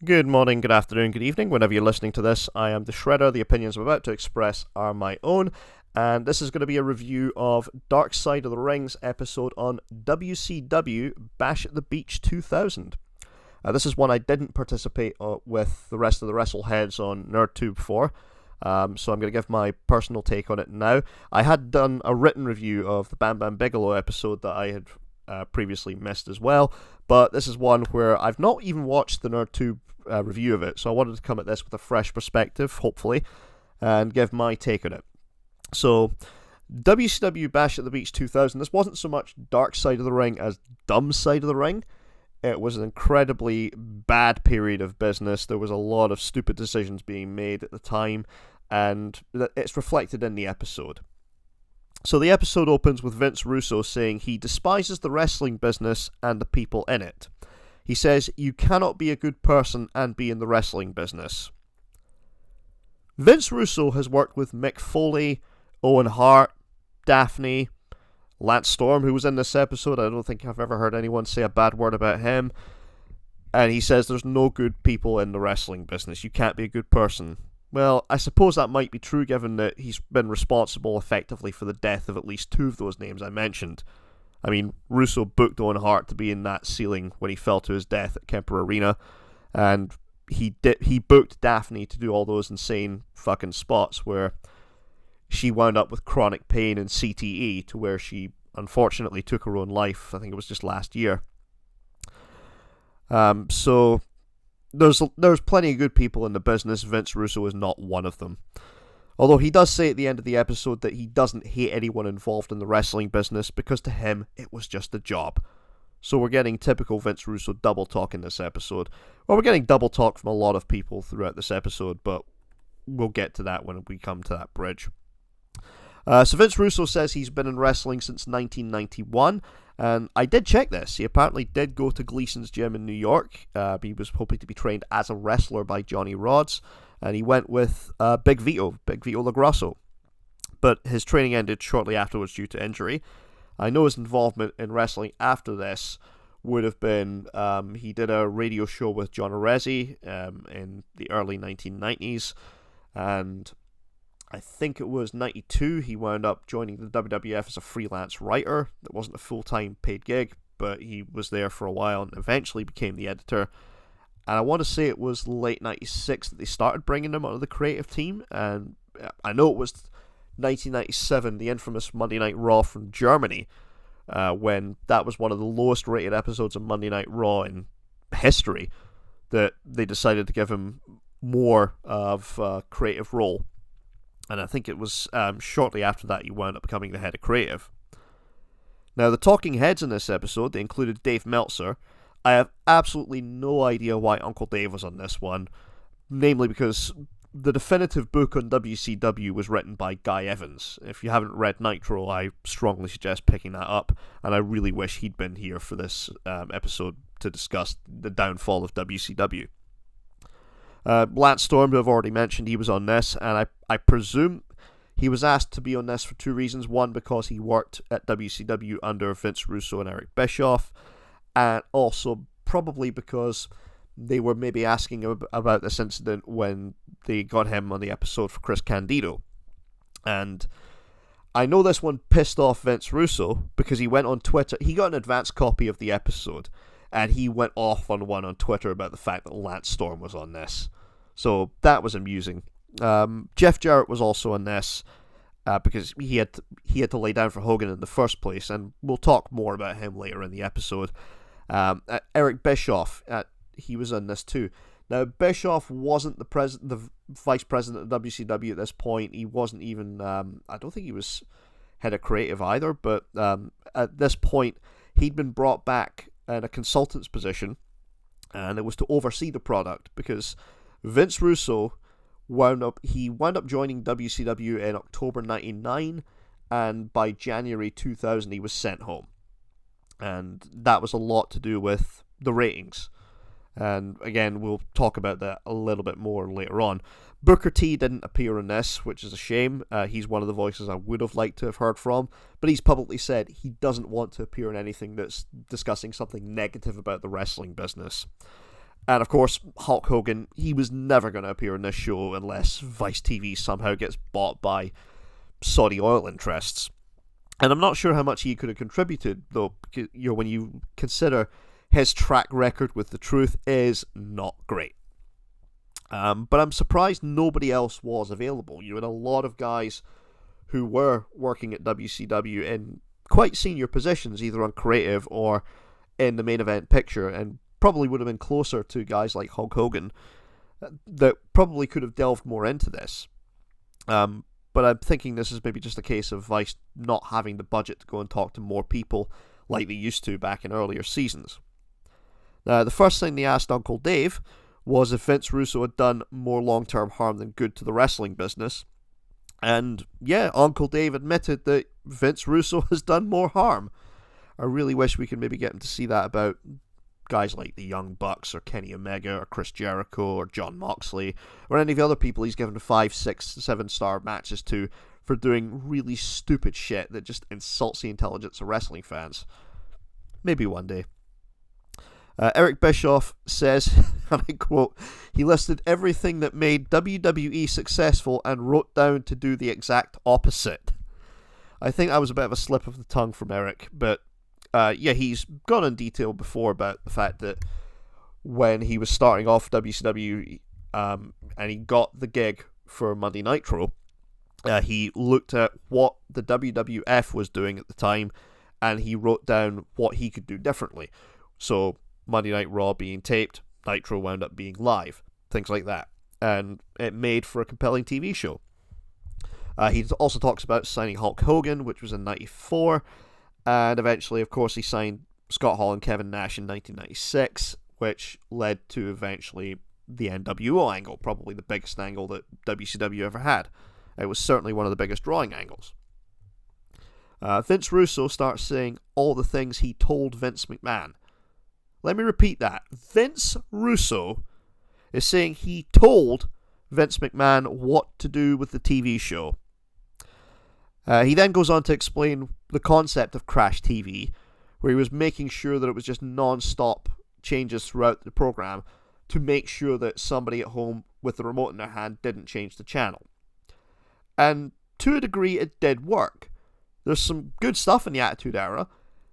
Good morning, good afternoon, good evening, whenever you're listening to this. I am the Shredder. The opinions I'm about to express are my own, and this is going to be a review of Dark Side of the Rings episode on WCW Bash at the Beach 2000. This is one I didn't participate with the rest of the WrestleHeads on NerdTube for, so I'm going to give my personal take on it now. I had done a written review of the Bam Bam Bigelow episode that I had previously missed as well, but this is one where I've not even watched the NerdTube review of it, so I wanted to come at this with a fresh perspective, hopefully, and give my take on it. So, WCW Bash at the Beach 2000, this wasn't so much Dark Side of the Ring as Dumb Side of the Ring. It was an incredibly bad period of business. There was a lot of stupid decisions being made at the time, and it's reflected in the episode. So the episode opens with Vince Russo saying he despises the wrestling business and the people in it. He says, "You cannot be a good person and be in the wrestling business." Vince Russo has worked with Mick Foley, Owen Hart, Daphne, Lance Storm, who was in this episode. I don't think I've ever heard anyone say a bad word about him. And he says there's no good people in the wrestling business. You can't be a good person. Well, I suppose that might be true given that he's been responsible effectively for the death of at least two of those names I mentioned. I mean, Russo booked Owen Hart to be in that ceiling when he fell to his death at Kemper Arena, and he booked Daphne to do all those insane fucking spots where she wound up with chronic pain and CTE to where she unfortunately took her own life. I think it was just last year. So there's plenty of good people in the business. Vince Russo is not one of them. Although he does say at the end of the episode that he doesn't hate anyone involved in the wrestling business because to him it was just a job. So we're getting typical Vince Russo double talk in this episode. Well, we're getting double talk from a lot of people throughout this episode, but we'll get to that when we come to that bridge. So Vince Russo says he's been in wrestling since 1991, and I did check this. He apparently did go to Gleason's gym in New York. He was hoping to be trained as a wrestler by Johnny Rodz, and he went with Big Vito LaGrasso. But his training ended shortly afterwards due to injury. I know his involvement in wrestling after this would have been, he did a radio show with John Arezzi in the early 1990s, and I think it was 92, he wound up joining the WWF as a freelance writer. It wasn't a full-time paid gig, but he was there for a while and eventually became the editor. And I want to say it was late 96 that they started bringing him onto the creative team. And I know it was 1997, the infamous Monday Night Raw from Germany, when that was one of the lowest rated episodes of Monday Night Raw in history, that they decided to give him more of a creative role. And I think it was shortly after that he wound up becoming the head of creative. Now, the talking heads in this episode, they included Dave Meltzer. I have absolutely no idea why Uncle Dave was on this one, namely because the definitive book on WCW was written by Guy Evans. If you haven't read Nitro, I strongly suggest picking that up, and I really wish he'd been here for this episode to discuss the downfall of WCW. Lance Storm, who I've already mentioned, he was on this, and I presume he was asked to be on this for two reasons. One, because he worked at WCW under Vince Russo and Eric Bischoff, and also probably because they were maybe asking him about this incident when they got him on the episode for Chris Candido. And I know this one pissed off Vince Russo because he went on Twitter. He got an advance copy of the episode, and he went off on one on Twitter about the fact that Lance Storm was on this. So that was amusing. Jeff Jarrett was also on this because he had to lay down for Hogan in the first place, and we'll talk more about him later in the episode. Eric Bischoff, he was on this too. Now, Bischoff wasn't the vice president of WCW at this point. He wasn't even, I don't think he was head of creative either, but at this point, he'd been brought back in a consultant's position, and it was to oversee the product because Vince Russo wound up joining WCW in October 99, and by January 2000 he was sent home, and that was a lot to do with the ratings. And again, we'll talk about that a little bit more later on. Booker T didn't appear in this, which is a shame. He's one of the voices I would have liked to have heard from, but he's publicly said he doesn't want to appear in anything that's discussing something negative about the wrestling business. And of course, Hulk Hogan, he was never going to appear in this show unless Vice TV somehow gets bought by Saudi oil interests. And I'm not sure how much he could have contributed, though, when you consider his track record with the Truth is not great. But I'm surprised nobody else was available. You had a lot of guys who were working at WCW in quite senior positions, either on creative or in the main event picture, and probably would have been closer to guys like Hulk Hogan that probably could have delved more into this. But I'm thinking this is maybe just a case of Vice not having the budget to go and talk to more people like they used to back in earlier seasons. Now, the first thing they asked Uncle Dave was if Vince Russo had done more long-term harm than good to the wrestling business. And yeah, Uncle Dave admitted that Vince Russo has done more harm. I really wish we could maybe get him to see that about guys like the Young Bucks or Kenny Omega or Chris Jericho or Jon Moxley or any of the other people he's given 5, 6, 7-star matches to for doing really stupid shit that just insults the intelligence of wrestling fans. Maybe one day. Eric Bischoff says, and I quote, he listed everything that made WWE successful and wrote down to do the exact opposite. I think that was a bit of a slip of the tongue from Eric, but yeah, he's gone in detail before about the fact that when he was starting off WCW and he got the gig for Monday Nitro, he looked at what the WWF was doing at the time and he wrote down what he could do differently. So Monday Night Raw being taped, Nitro wound up being live, things like that. And it made for a compelling TV show. He also talks about signing Hulk Hogan, which was in 94, and eventually, of course, he signed Scott Hall and Kevin Nash in 1996, which led to eventually the NWO angle, probably the biggest angle that WCW ever had. It was certainly one of the biggest drawing angles. Vince Russo starts saying all the things he told Vince McMahon. Let me repeat that. Vince Russo is saying he told Vince McMahon what to do with the TV show. He then goes on to explain the concept of Crash TV, where he was making sure that it was just non-stop changes throughout the program to make sure that somebody at home with the remote in their hand didn't change the channel. And to a degree, it did work. There's some good stuff in the Attitude Era,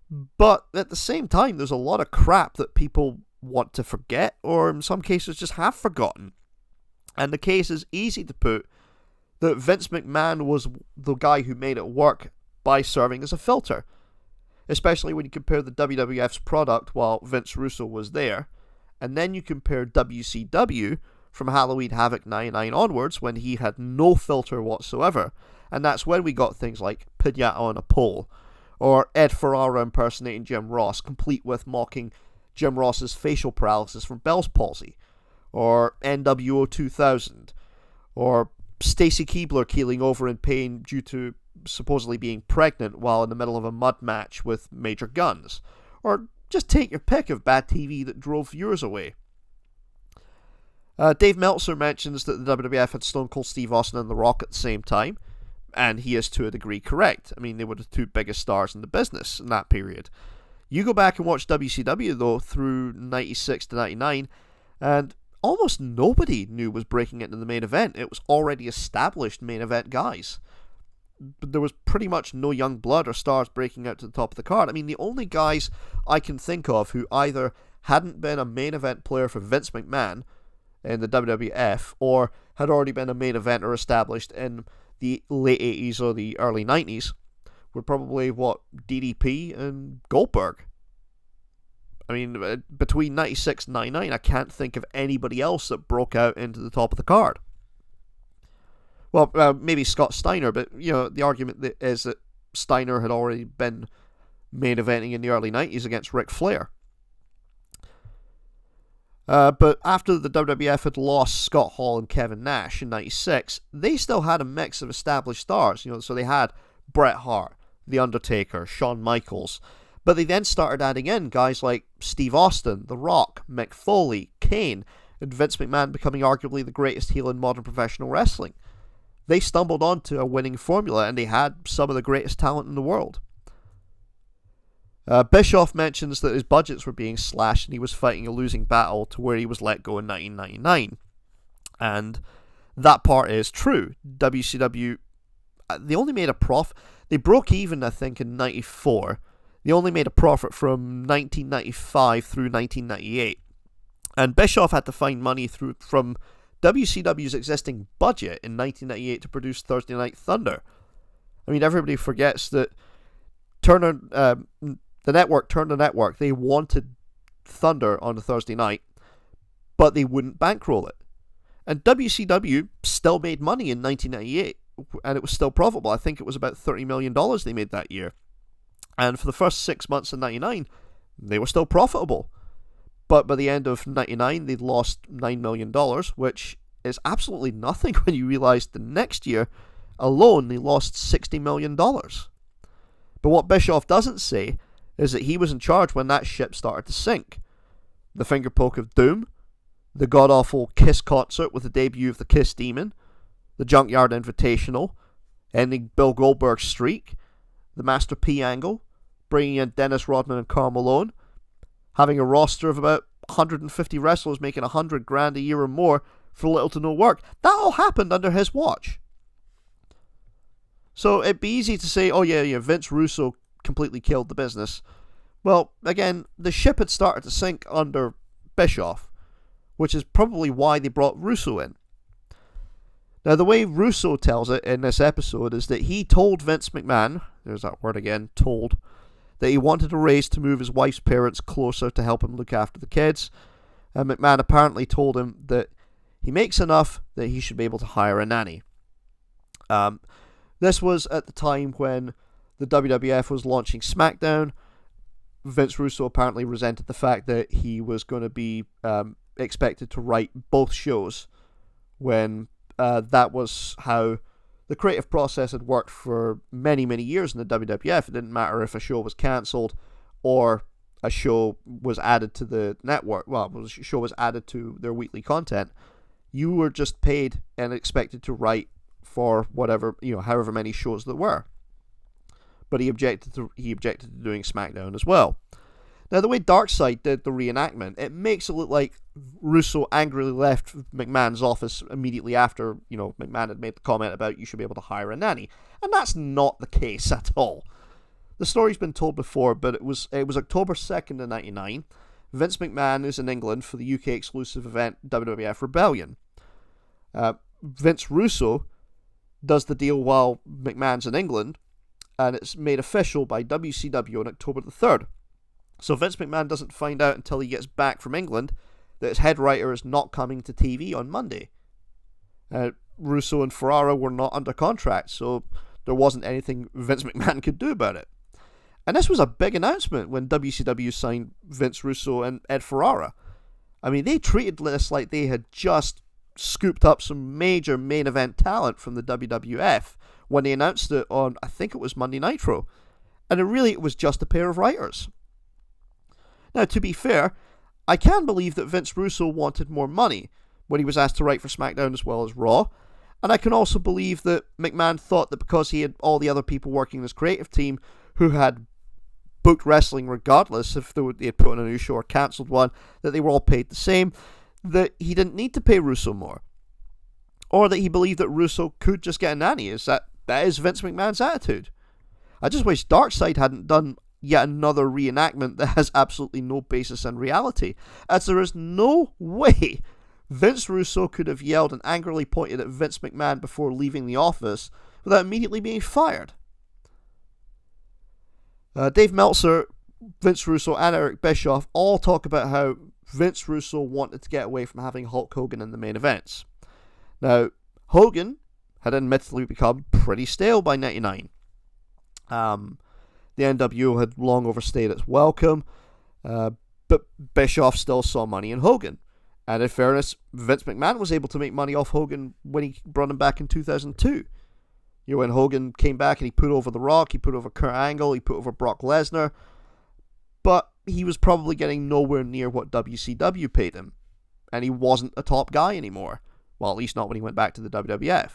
but at the same time, there's a lot of crap that people want to forget, or in some cases just have forgotten. And the case is easy to put that Vince McMahon was the guy who made it work by serving as a filter. Especially when you compare the WWF's product while Vince Russo was there, and then you compare WCW from Halloween Havoc 99 onwards when he had no filter whatsoever, and that's when we got things like Pinata on a Pole, or Ed Ferrara impersonating Jim Ross, complete with mocking Jim Ross's facial paralysis from Bell's palsy, or NWO 2000, or Stacy Keibler keeling over in pain due to supposedly being pregnant while in the middle of a mud match with Major Guns, or just take your pick of bad TV that drove viewers away. Dave Meltzer mentions that the WWF had Stone Cold Steve Austin and The Rock at the same time, and he is to a degree correct. I mean, they were the two biggest stars in the business in that period. You go back and watch WCW, though, through 96 to 99, and almost nobody knew was breaking into the main event. It was already established main event guys. But there was pretty much no young blood or stars breaking out to the top of the card. I mean, the only guys I can think of who either hadn't been a main event player for Vince McMahon in the WWF or had already been a main eventer established in the late 80s or the early 90s were probably, DDP and Goldberg. I mean, between 96 and 99, I can't think of anybody else that broke out into the top of the card. Well, maybe Scott Steiner, but, the argument is that Steiner had already been main eventing in the early 90s against Ric Flair. But after the WWF had lost Scott Hall and Kevin Nash in 96, they still had a mix of established stars. So they had Bret Hart, The Undertaker, Shawn Michaels. But they then started adding in guys like Steve Austin, The Rock, Mick Foley, Kane, and Vince McMahon becoming arguably the greatest heel in modern professional wrestling. They stumbled onto a winning formula, and they had some of the greatest talent in the world. Bischoff mentions that his budgets were being slashed and he was fighting a losing battle to where he was let go in 1999. And that part is true. WCW, they only made a profit. They broke even, I think, in 94. They only made a profit from 1995 through 1998. And Bischoff had to find money from WCW's existing budget in 1998 to produce Thursday Night Thunder. I mean, everybody forgets that the network, Turn the Network, they wanted Thunder on a Thursday night, but they wouldn't bankroll it. And WCW still made money in 1998, and it was still profitable. I think it was about $30 million they made that year. And for the first 6 months of 99, they were still profitable. But by the end of 99, they'd lost $9 million, which is absolutely nothing when you realise the next year alone they lost $60 million. But what Bischoff doesn't say is that he was in charge when that ship started to sink. The Finger Poke of Doom, the god-awful Kiss concert with the debut of the Kiss Demon, the Junkyard Invitational, ending Bill Goldberg's streak, the Master P angle, bringing in Dennis Rodman and Karl Malone, having a roster of about 150 wrestlers making $100,000 a year or more for little to no work. That all happened under his watch. So it'd be easy to say, oh yeah, Vince Russo completely killed the business. Well, again, the ship had started to sink under Bischoff, which is probably why they brought Russo in. Now, the way Russo tells it in this episode is that he told Vince McMahon, there's that word again, told, that he wanted a raise to move his wife's parents closer to help him look after the kids. And McMahon apparently told him that he makes enough that he should be able to hire a nanny. This was at the time when the WWF was launching SmackDown. Vince Russo apparently resented the fact that he was going to be expected to write both shows when that was how the creative process had worked for many, many years in the WWF. It didn't matter if a show was cancelled or a show was added to the network. Well, a show was added to their weekly content. You were just paid and expected to write for whatever, however many shows there were. But he objected to doing SmackDown as well. Now, the way Darkseid did the reenactment, it makes it look like Russo angrily left McMahon's office immediately after, McMahon had made the comment about you should be able to hire a nanny. And that's not the case at all. The story's been told before, but it was October 2nd of 99. Vince McMahon is in England for the UK exclusive event WWF Rebellion. Vince Russo does the deal while McMahon's in England, and it's made official by WCW on October the 3rd. So Vince McMahon doesn't find out until he gets back from England that his head writer is not coming to TV on Monday. Russo and Ferrara were not under contract, so there wasn't anything Vince McMahon could do about it. And this was a big announcement when WCW signed Vince Russo and Ed Ferrara. I mean, they treated this like they had just scooped up some major main event talent from the WWF when they announced it on, I think it was Monday Nitro. And it was just a pair of writers. Now, to be fair, I can believe that Vince Russo wanted more money when he was asked to write for SmackDown as well as Raw. And I can also believe that McMahon thought that because he had all the other people working in his creative team who had booked wrestling regardless if they had put on a new show or cancelled one, that they were all paid the same, that he didn't need to pay Russo more. Or that he believed that Russo could just get a nanny. That is Vince McMahon's attitude. I just wish Darkseid hadn't done yet another reenactment that has absolutely no basis in reality, as there is no way Vince Russo could have yelled and angrily pointed at Vince McMahon before leaving the office without immediately being fired. Dave Meltzer, Vince Russo, and Eric Bischoff all talk about how Vince Russo wanted to get away from having Hulk Hogan in the main events. Now, Hogan had admittedly become pretty stale by 99. The NWO had long overstayed its welcome, but Bischoff still saw money in Hogan. And in fairness, Vince McMahon was able to make money off Hogan when he brought him back in 2002. When Hogan came back and he put over The Rock, he put over Kurt Angle, he put over Brock Lesnar, but he was probably getting nowhere near what WCW paid him, and he wasn't a top guy anymore. Well, at least not when he went back to the WWF.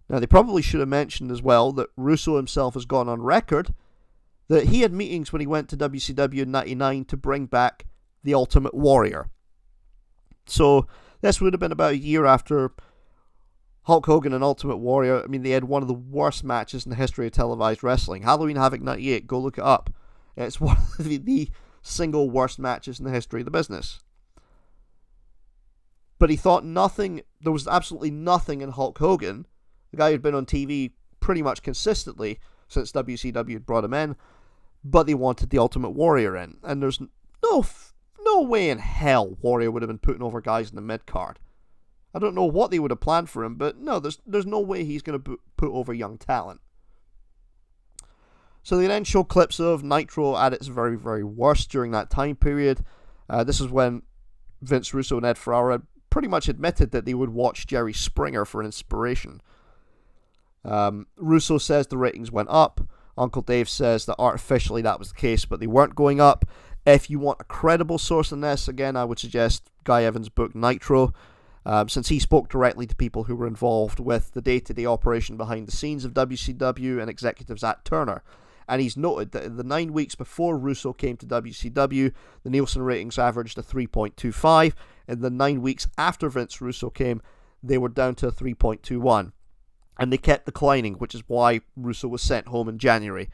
Now, they probably should have mentioned as well that Russo himself has gone on record that he had meetings when he went to WCW in 99 to bring back the Ultimate Warrior. So this would have been about a year after Hulk Hogan and Ultimate Warrior. I mean, they had one of the worst matches in the history of televised wrestling. Halloween Havoc 98, go look it up. It's one of the single worst matches in the history of the business. But he thought there was absolutely nothing in Hulk Hogan, the guy who'd been on TV pretty much consistently since WCW had brought him in, but they wanted the Ultimate Warrior in. And there's no way in hell Warrior would have been putting over guys in the mid-card. I don't know what they would have planned for him, but no, there's no way he's going to put over young talent. So they then show clips of Nitro at its very, very worst during that time period. This is when Vince Russo and Ed Ferrara had pretty much admitted that they would watch Jerry Springer for an inspiration. Russo says the ratings went up. Uncle Dave says that artificially that was the case, but they weren't going up. If you want a credible source on this, again, I would suggest Guy Evans' book Nitro, since he spoke directly to people who were involved with the day-to-day operation behind the scenes of WCW and executives at Turner. And he's noted that in the 9 weeks before Russo came to WCW, the Nielsen ratings averaged a 3.25. In the 9 weeks after Vince Russo came, they were down to a 3.21. And they kept declining, which is why Russo was sent home in January.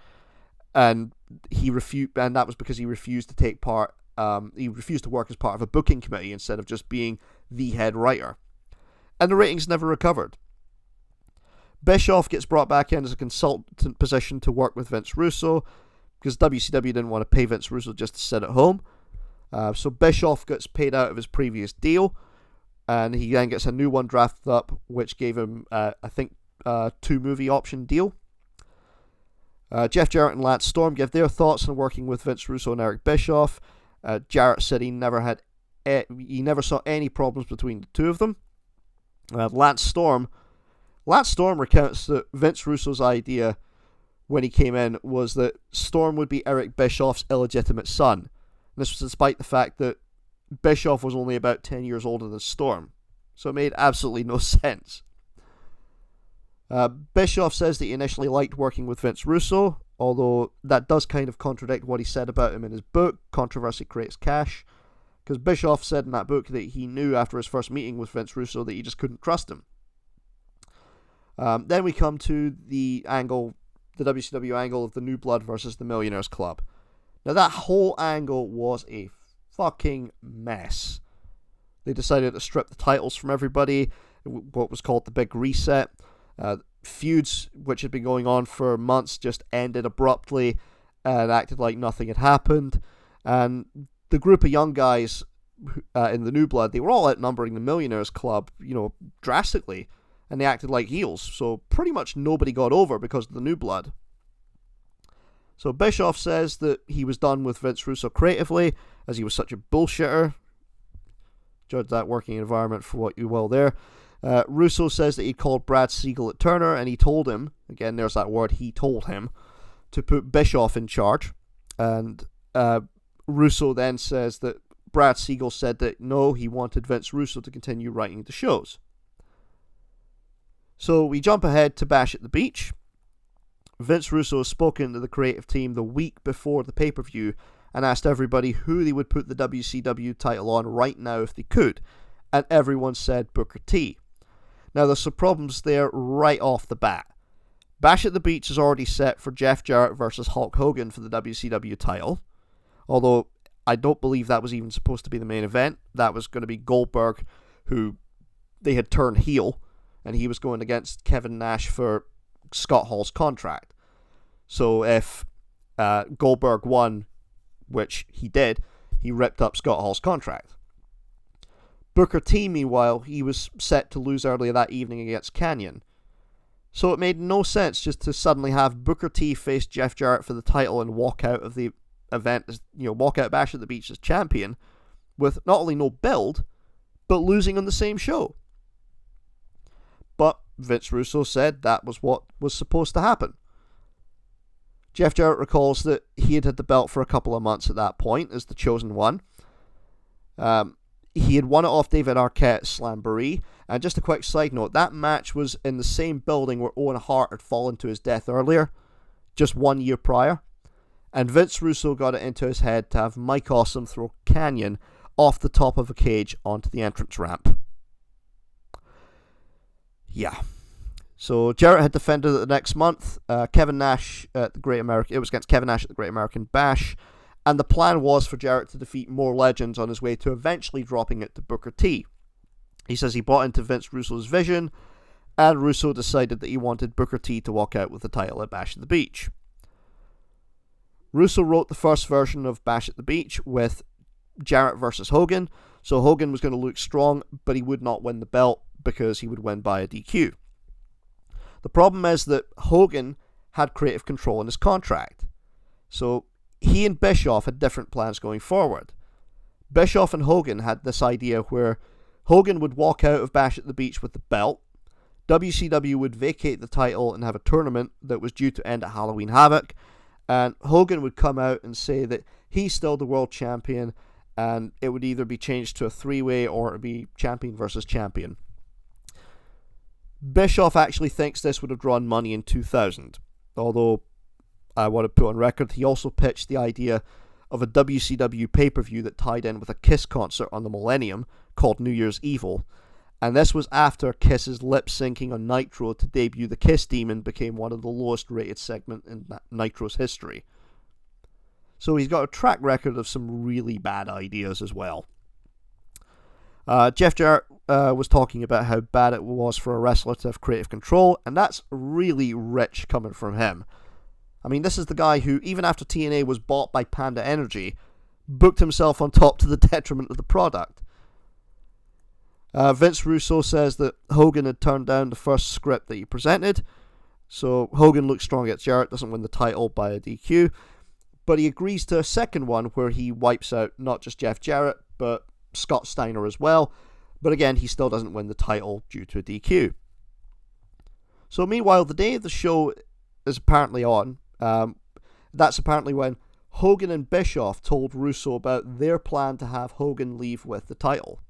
And that was because he refused to take part. He refused to work as part of a booking committee instead of just being the head writer. And the ratings never recovered. Bischoff gets brought back in as a consultant position to work with Vince Russo, because WCW didn't want to pay Vince Russo just to sit at home. So Bischoff gets paid out of his previous deal, and he then gets a new one drafted up, which gave him, I think, a 2-movie option deal. Jeff Jarrett and Lance Storm give their thoughts on working with Vince Russo and Eric Bischoff. Jarrett said he never saw any problems between the two of them. Lance Storm recounts that Vince Russo's idea when he came in was that Storm would be Eric Bischoff's illegitimate son. And this was despite the fact that Bischoff was only about 10 years older than Storm. So it made absolutely no sense. Bischoff says that he initially liked working with Vince Russo, although that does kind of contradict what he said about him in his book, Controversy Creates Cash, because Bischoff said in that book that he knew after his first meeting with Vince Russo that he just couldn't trust him. Then we come to the WCW angle of the New Blood versus the Millionaires Club. Now that whole angle was a fucking mess. They decided to strip the titles from everybody, what was called the Big Reset. Feuds, which had been going on for months, just ended abruptly and acted like nothing had happened. And the group of young guys in the New Blood, they were all outnumbering the Millionaires Club, drastically. And they acted like heels. So pretty much nobody got over because of the New Blood. So Bischoff says that he was done with Vince Russo creatively, as he was such a bullshitter. Judge that working environment for what you will there. Russo says that he called Brad Siegel at Turner, and he told him, again there's that word, he told him, to put Bischoff in charge. And Russo then says that Brad Siegel said that no, he wanted Vince Russo to continue writing the shows. So we jump ahead to Bash at the Beach. Vince Russo has spoken to the creative team the week before the pay-per-view and asked everybody who they would put the WCW title on right now if they could, and everyone said Booker T. Now there's some problems there right off the bat. Bash at the Beach is already set for Jeff Jarrett versus Hulk Hogan for the WCW title, although I don't believe that was even supposed to be the main event. That was going to be Goldberg, who they had turned heel, and he was going against Kevin Nash for Scott Hall's contract. So if Goldberg won, which he did, he ripped up Scott Hall's contract. Booker T, meanwhile, he was set to lose earlier that evening against Kanyon. So it made no sense just to suddenly have Booker T face Jeff Jarrett for the title and walk out of the event, walk out Bash at the Beach as champion, with not only no build, but losing on the same show. But Vince Russo said that was what was supposed to happen. Jeff Jarrett recalls that he had the belt for a couple of months at that point as the chosen one. He had won it off David Arquette at Slamboree. And just a quick side note, that match was in the same building where Owen Hart had fallen to his death earlier, just 1 year prior. and Vince Russo got it into his head to have Mike Awesome throw Kanyon off the top of a cage onto the entrance ramp. Yeah. So Jarrett had defended it the next month. Kevin Nash at the Great American. It was against Kevin Nash at the Great American Bash, and the plan was for Jarrett to defeat more legends on his way to eventually dropping it to Booker T. He says he bought into Vince Russo's vision, and Russo decided that he wanted Booker T to walk out with the title at Bash at the Beach. Russo wrote the first version of Bash at the Beach with Jarrett versus Hogan, so Hogan was going to look strong, but he would not win the belt because he would win by a DQ. The problem is that Hogan had creative control in his contract, so he and Bischoff had different plans going forward. Bischoff and Hogan had this idea where Hogan would walk out of Bash at the Beach with the belt, WCW would vacate the title and have a tournament that was due to end at Halloween Havoc, and Hogan would come out and say that he's still the world champion, and it would either be changed to a three-way or it would be champion versus champion. Bischoff actually thinks this would have drawn money in 2000, although I want to put on record he also pitched the idea of a WCW pay-per-view that tied in with a Kiss concert on the Millennium called New Year's Evil, and this was after Kiss's lip-syncing on Nitro to debut the Kiss Demon became one of the lowest rated segments in Nitro's history. So he's got a track record of some really bad ideas as well. Jeff Jarrett was talking about how bad it was for a wrestler to have creative control, and that's really rich coming from him. I mean, this is the guy who, even after TNA was bought by Panda Energy, booked himself on top to the detriment of the product. Vince Russo says that Hogan had turned down the first script that he presented, so Hogan looks strong against Jarrett, doesn't win the title by a DQ, but he agrees to a second one where he wipes out not just Jeff Jarrett, but Scott Steiner as well, but again, he still doesn't win the title due to a DQ. So meanwhile, the day of the show is apparently on. That's apparently when Hogan and Bischoff told Russo about their plan to have Hogan leave with the title.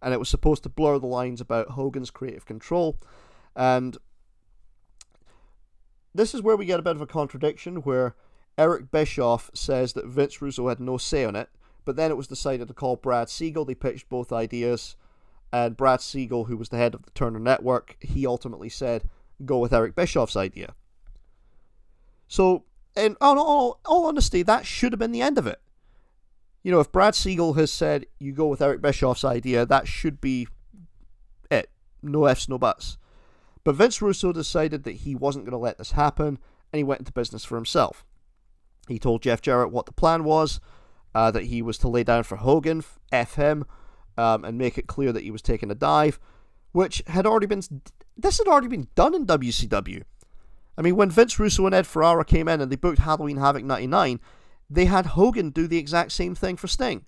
And it was supposed to blur the lines about Hogan's creative control. And this is where we get a bit of a contradiction, where Eric Bischoff says that Vince Russo had no say on it, but then it was decided to call Brad Siegel. They pitched both ideas, and Brad Siegel, who was the head of the Turner Network, he ultimately said, go with Eric Bischoff's idea. So, in all honesty, that should have been the end of it. You know, if Brad Siegel has said, you go with Eric Bischoff's idea, that should be it. No ifs, no buts. But Vince Russo decided that he wasn't going to let this happen, and he went into business for himself. He told Jeff Jarrett what the plan was, that he was to lay down for Hogan, F him, and make it clear that he was taking a dive, which had already been done in WCW. I mean, when Vince Russo and Ed Ferrara came in and they booked Halloween Havoc 99, they had Hogan do the exact same thing for Sting.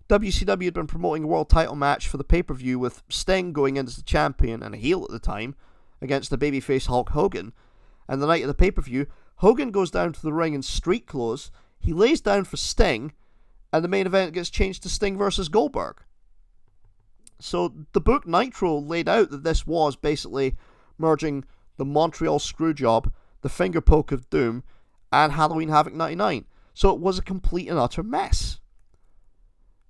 WCW had been promoting a world title match for the pay-per-view with Sting going in as the champion and a heel at the time against the babyface Hulk Hogan, and the night of the pay-per-view, Hogan goes down to the ring in street clothes, he lays down for Sting, and the main event gets changed to Sting versus Goldberg. So the book Nitro laid out that this was basically merging the Montreal Screwjob, the Finger Poke of Doom, and Halloween Havoc 99. So it was a complete and utter mess.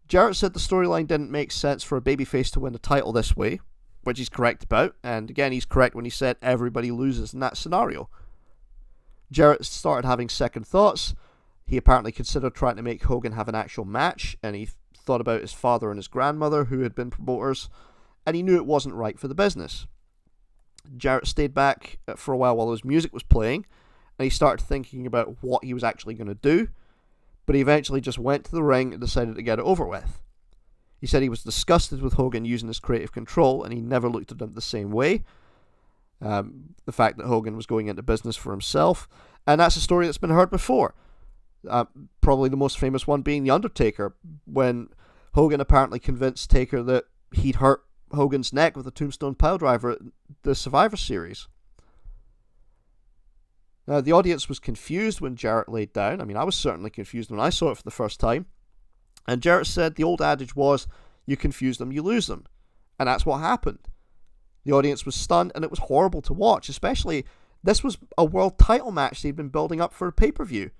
Jarrett said the storyline didn't make sense for a babyface to win the title this way, which he's correct about, and again he's correct when he said everybody loses in that scenario. Jarrett started having second thoughts. He apparently considered trying to make Hogan have an actual match, and he thought about his father and his grandmother who had been promoters, and he knew it wasn't right for the business. Jarrett stayed back for a while his music was playing, and he started thinking about what he was actually going to do, but he eventually just went to the ring and decided to get it over with. He said he was disgusted with Hogan using his creative control, and he never looked at him the same way. The fact that Hogan was going into business for himself, and that's a story that's been heard before. Probably the most famous one being The Undertaker, when Hogan apparently convinced Taker that he'd hurt Hogan's neck with a tombstone piledriver at the Survivor Series. Now, the audience was confused when Jarrett laid down. I mean, I was certainly confused when I saw it for the first time. And Jarrett said the old adage was, you confuse them, you lose them. And that's what happened. The audience was stunned, and it was horrible to watch, especially this was a world title match they'd been building up for a pay-per-view.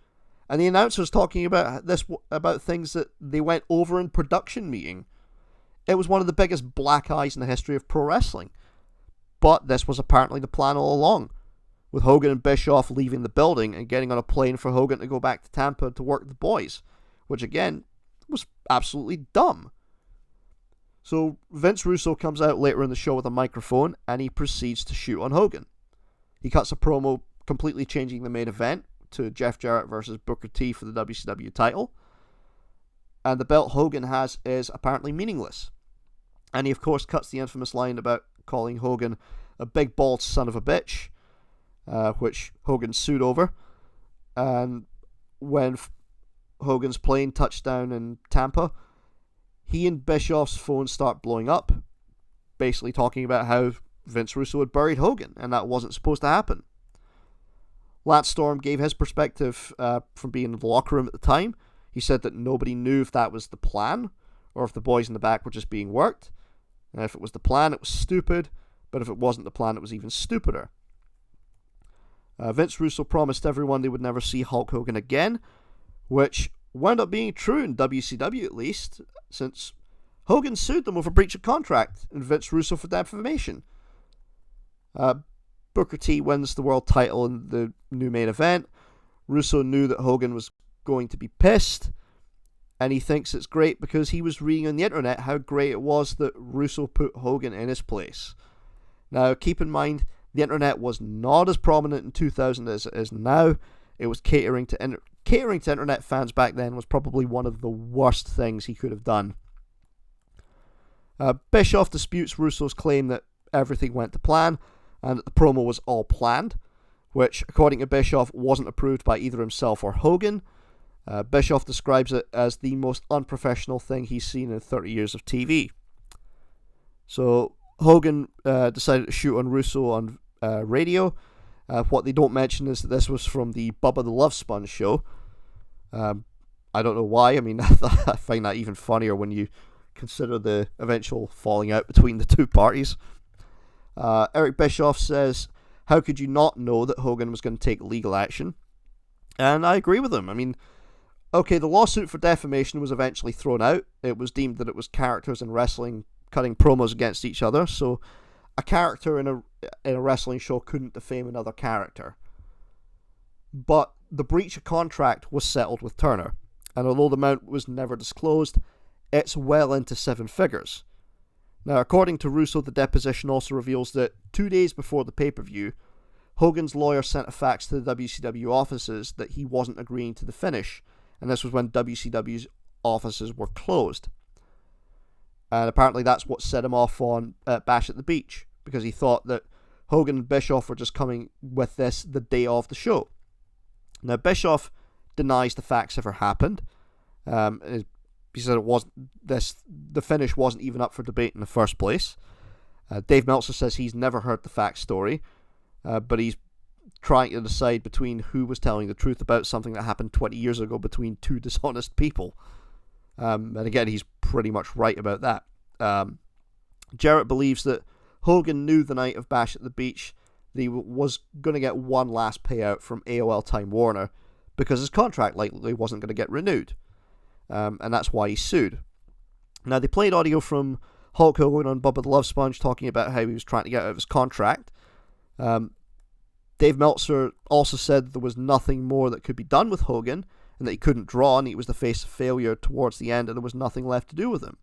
And the announcers talking about things that they went over in production meeting. It was one of the biggest black eyes in the history of pro wrestling. But this was apparently the plan all along, with Hogan and Bischoff leaving the building and getting on a plane for Hogan to go back to Tampa to work the boys, which again was absolutely dumb. So Vince Russo comes out later in the show with a microphone and he proceeds to shoot on Hogan. He cuts a promo completely changing the main event to Jeff Jarrett versus Booker T for the WCW title. And the belt Hogan has is apparently meaningless. And he of course cuts the infamous line about calling Hogan a big bald son of a bitch, which Hogan sued over. And when Hogan's plane touched down in Tampa, he and Bischoff's phones start blowing up, basically talking about how Vince Russo had buried Hogan, and that wasn't supposed to happen. Lance Storm gave his perspective from being in the locker room at the time. He said that nobody knew if that was the plan, or if the boys in the back were just being worked. And if it was the plan, it was stupid, but if it wasn't the plan, it was even stupider. Vince Russo promised everyone they would never see Hulk Hogan again, which wound up being true in WCW at least, since Hogan sued them over breach of contract and Vince Russo for defamation. Booker T wins the world title in the new main event. Russo knew that Hogan was going to be pissed, and he thinks it's great because he was reading on the internet how great it was that Russo put Hogan in his place. Now, keep in mind, the internet was not as prominent in 2000 as it is now. It was catering to internet fans back then was probably one of the worst things he could have done. Bischoff disputes Russo's claim that everything went to plan and that the promo was all planned, which, according to Bischoff, wasn't approved by either himself or Hogan. Bischoff describes it as the most unprofessional thing he's seen in 30 years of TV. So Hogan decided to shoot on Russo on radio. What they don't mention is that this was from the Bubba the Love Sponge show. I don't know why. I mean, I find that even funnier when you consider the eventual falling out between the two parties. Eric Bischoff says, how could you not know that Hogan was going to take legal action? And I agree with him. I mean, okay, the lawsuit for defamation was eventually thrown out. It was deemed that it was characters in wrestling cutting promos against each other, so a character in a wrestling show couldn't defame another character. But the breach of contract was settled with Turner, and although the amount was never disclosed, it's well into 7 figures. Now, according to Russo, the deposition also reveals that 2 days before the pay-per-view, Hogan's lawyer sent a fax to the WCW offices that he wasn't agreeing to the finish, and this was when WCW's offices were closed. And apparently that's what set him off on Bash at the Beach, because he thought that Hogan and Bischoff were just coming with this the day of the show. Now, Bischoff denies the fax ever happened. He said the finish wasn't even up for debate in the first place. Dave Meltzer says he's never heard the fax story, but he's trying to decide between who was telling the truth about something that happened 20 years ago between two dishonest people. And again, he's pretty much right about that. Jarrett believes that Hogan knew the night of Bash at the Beach that he was going to get one last payout from AOL Time Warner because his contract likely wasn't going to get renewed. And that's why he sued. Now, they played audio from Hulk Hogan on Bubba the Love Sponge talking about how he was trying to get out of his contract. Dave Meltzer also said there was nothing more that could be done with Hogan, and that he couldn't draw, and he was the face of failure towards the end, and there was nothing left to do with him.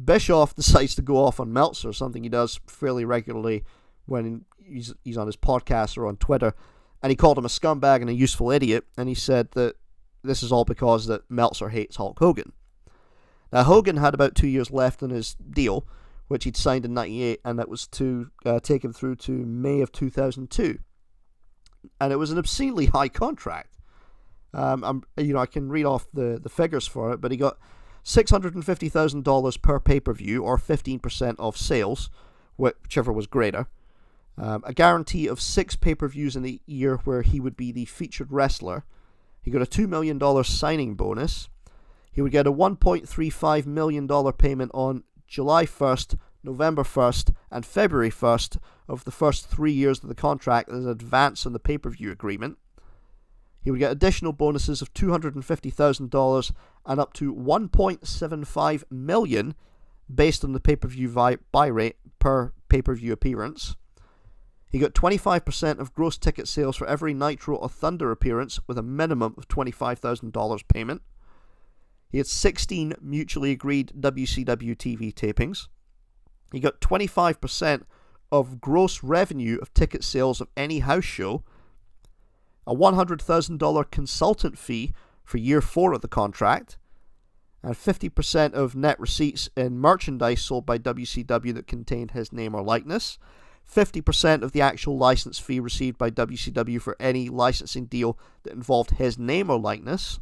Bischoff decides to go off on Meltzer, something he does fairly regularly when he's on his podcast or on Twitter, and he called him a scumbag and a useful idiot, and he said that this is all because that Meltzer hates Hulk Hogan. Now, Hogan had about 2 years left in his deal, which he'd signed in 98, and that was to take him through to May of 2002. And it was an obscenely high contract. I can read off the figures for it, but he got $650,000 per pay-per-view, or 15% of sales, whichever was greater. A guarantee of 6 pay-per-views in a year where he would be the featured wrestler. He got a $2 million signing bonus. He would get a $1.35 million payment on July 1st, November 1st, and February 1st of the first 3 years of the contract as an advance on the pay-per-view agreement. He would get additional bonuses of $250,000 and up to $1.75 million based on the pay-per-view buy rate per pay-per-view appearance. He got 25% of gross ticket sales for every Nitro or Thunder appearance with a minimum of $25,000 payment. He had 16 mutually agreed WCW TV tapings. He got 25% of gross revenue of ticket sales of any house show, a $100,000 consultant fee for year 4 of the contract, and 50% of net receipts in merchandise sold by WCW that contained his name or likeness, 50% of the actual license fee received by WCW for any licensing deal that involved his name or likeness,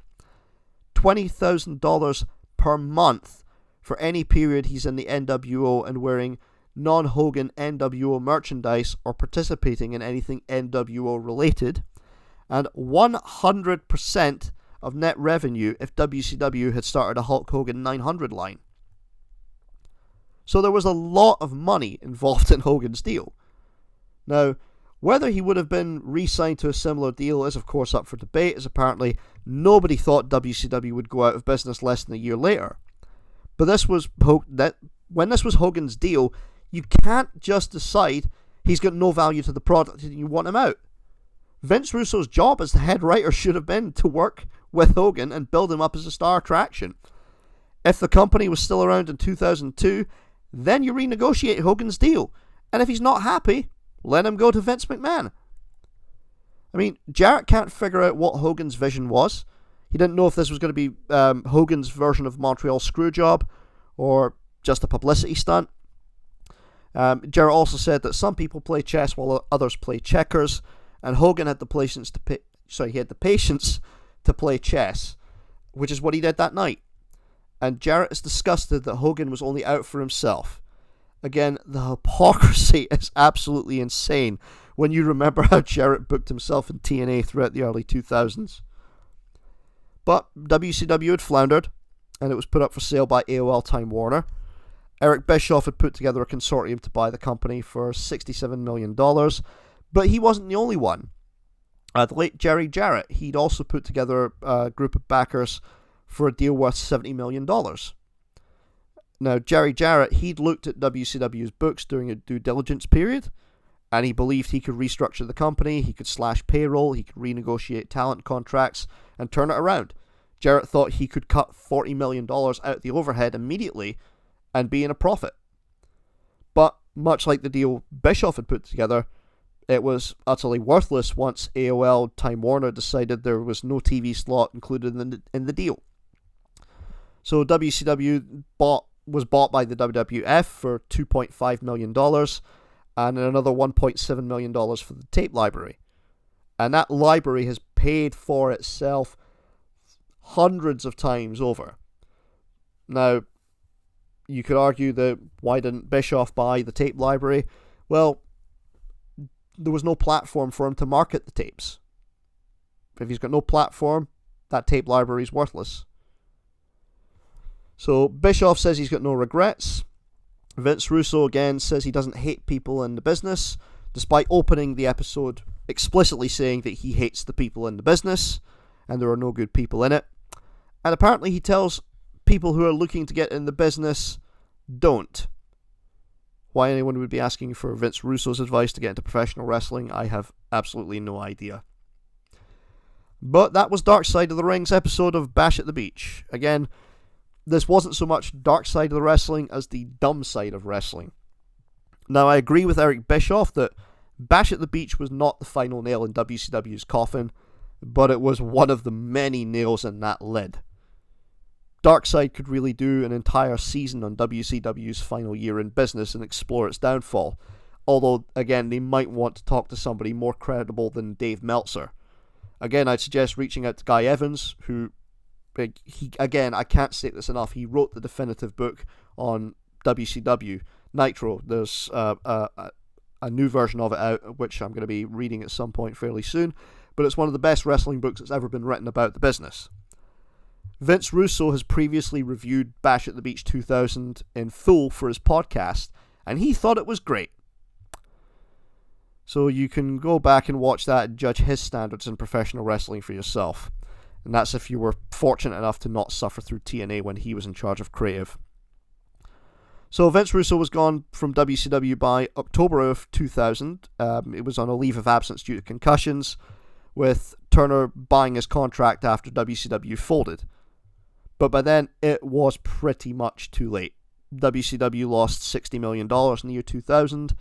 $20,000 per month for any period he's in the NWO and wearing non-Hogan NWO merchandise or participating in anything NWO related, and 100% of net revenue if WCW had started a Hulk Hogan 900 line. So there was a lot of money involved in Hogan's deal. Now, whether he would have been re-signed to a similar deal is of course up for debate, as apparently nobody thought WCW would go out of business less than a year later. But when this was Hogan's deal, you can't just decide he's got no value to the product and you want him out. Vince Russo's job as the head writer should have been to work with Hogan and build him up as a star attraction. If the company was still around in 2002, then you renegotiate Hogan's deal. And if he's not happy, let him go to Vince McMahon. I mean, Jarrett can't figure out what Hogan's vision was. He didn't know if this was going to be Hogan's version of Montreal Screwjob or just a publicity stunt. Jarrett also said that some people play chess while others play checkers, and Hogan had the patience to play chess, which is what he did that night. And Jarrett is disgusted that Hogan was only out for himself. Again, the hypocrisy is absolutely insane when you remember how Jarrett booked himself in TNA throughout the early 2000s. But WCW had floundered, and it was put up for sale by AOL Time Warner. Eric Bischoff had put together a consortium to buy the company for $67 million, but he wasn't the only one. The late Jerry Jarrett, he'd also put together a group of backers for a deal worth $70 million. Now, Jerry Jarrett, he'd looked at WCW's books during a due diligence period, and he believed he could restructure the company, he could slash payroll, he could renegotiate talent contracts, and turn it around. Jarrett thought he could cut $40 million out the overhead immediately and be in a profit. But, much like the deal Bischoff had put together, it was utterly worthless once AOL Time Warner decided there was no TV slot included in the deal. So WCW was bought by the WWF for $2.5 million and another $1.7 million for the tape library. And that library has paid for itself hundreds of times over. Now, you could argue that why didn't Bischoff buy the tape library? Well, there was no platform for him to market the tapes. If he's got no platform, that tape library is worthless. So Bischoff says he's got no regrets. Vince Russo again says he doesn't hate people in the business, despite opening the episode explicitly saying that he hates the people in the business and there are no good people in it. And apparently he tells people who are looking to get in the business, don't. Why anyone would be asking for Vince Russo's advice to get into professional wrestling, I have absolutely no idea. But that was Dark Side of the Ring's episode of Bash at the Beach. Again, this wasn't so much Dark Side of the Wrestling as the dumb side of wrestling. Now, I agree with Eric Bischoff that Bash at the Beach was not the final nail in WCW's coffin, but it was one of the many nails in that lid. Darkseid could really do an entire season on WCW's final year in business and explore its downfall, although, again, they might want to talk to somebody more credible than Dave Meltzer. Again, I'd suggest reaching out to Guy Evans, who, again, I can't state this enough, he wrote the definitive book on WCW Nitro. There's a new version of it out, which I'm going to be reading at some point fairly soon, but it's one of the best wrestling books that's ever been written about the business. Vince Russo has previously reviewed Bash at the Beach 2000 in full for his podcast, and he thought it was great. So you can go back and watch that and judge his standards in professional wrestling for yourself. And that's if you were fortunate enough to not suffer through TNA when he was in charge of creative. So Vince Russo was gone from WCW by October of 2000. It was on a leave of absence due to concussions, with Turner buying his contract after WCW folded. But by then, it was pretty much too late. WCW lost $60 million in the year 2000,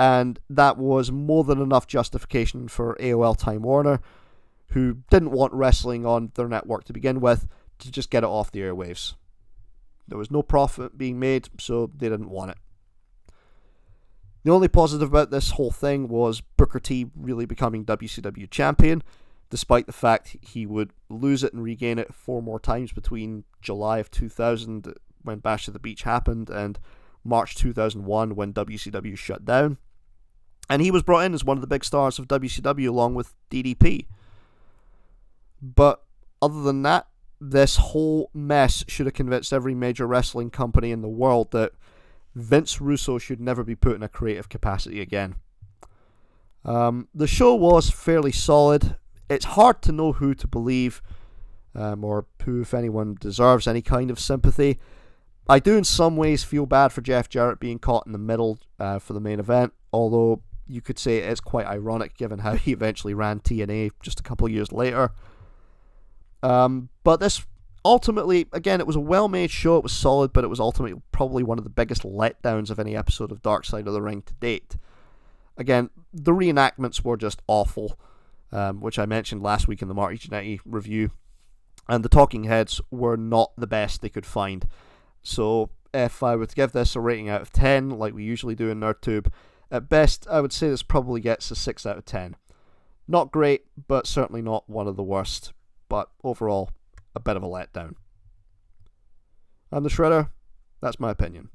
and that was more than enough justification for AOL Time Warner, who didn't want wrestling on their network to begin with, to just get it off the airwaves. There was no profit being made, so they didn't want it. The only positive about this whole thing was Booker T really becoming WCW champion, despite the fact he would lose it and regain it 4 more times between July of 2000, when Bash at the Beach happened, and March 2001, when WCW shut down. And he was brought in as one of the big stars of WCW along with DDP. But other than that, this whole mess should have convinced every major wrestling company in the world that Vince Russo should never be put in a creative capacity again. The show was fairly solid. It's hard to know who to believe, or who, if anyone, deserves any kind of sympathy. I do in some ways feel bad for Jeff Jarrett being caught in the middle for the main event, although you could say it is quite ironic given how he eventually ran TNA just a couple of years later. But this ultimately, again, it was a well-made show, it was solid, but it was ultimately probably one of the biggest letdowns of any episode of Dark Side of the Ring to date. Again, the reenactments were just awful, which I mentioned last week in the Marty Jannetty review, and the talking heads were not the best they could find. So if I were to give this a rating out of 10, like we usually do in NerdTube, at best I would say this probably gets a 6 out of 10. Not great, but certainly not one of the worst. But overall, a bit of a letdown. I'm the Shredder. That's my opinion.